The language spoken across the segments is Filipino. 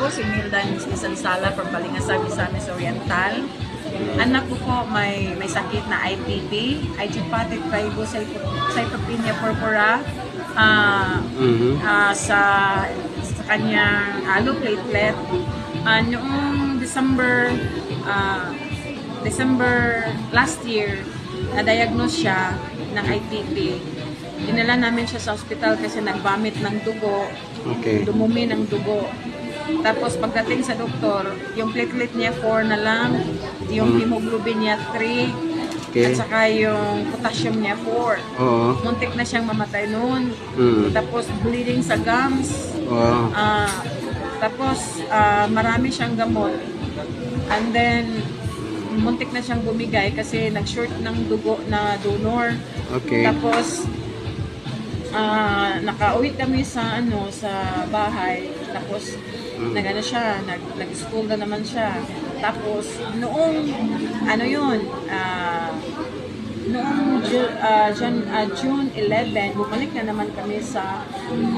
ako si Mildan Isansala from Balingasag, Misamis Oriental. Anak ko po may sakit na IPP, idiopathic thrombocytopenia purpura, sa kanyang low platelet. Noong December last year, na-diagnose siya ng IPP. Dinala namin siya sa hospital kasi nag-vomit ng dugo, dumumi ng dugo. Tapos pagdating sa doktor, yung platelet niya 4 na lang, yung hemoglobin niya 3, at saka yung potassium niya 4. Muntik na siyang mamatay noon. Tapos bleeding sa gums. Tapos marami siyang gamot. And then muntik na siyang bumigay kasi nag-short ng dugo na donor. Tapos nakauwi kami sa bahay. Tapos nag-school na naman siya. Tapos noong June 11, bumalik na naman kami sa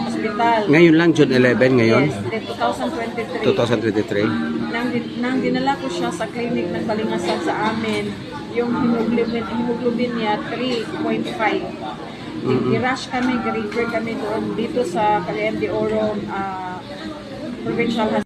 hospital. Ngayon lang, June 11 ngayon? Yes, 2023. Nang dinala ko siya sa clinic ng Balingasag sa amin, yung hemoglobin niya 3.5. I-rush kami, i-refer kami doon dito sa Cagayan de Oro Provincial Hospital.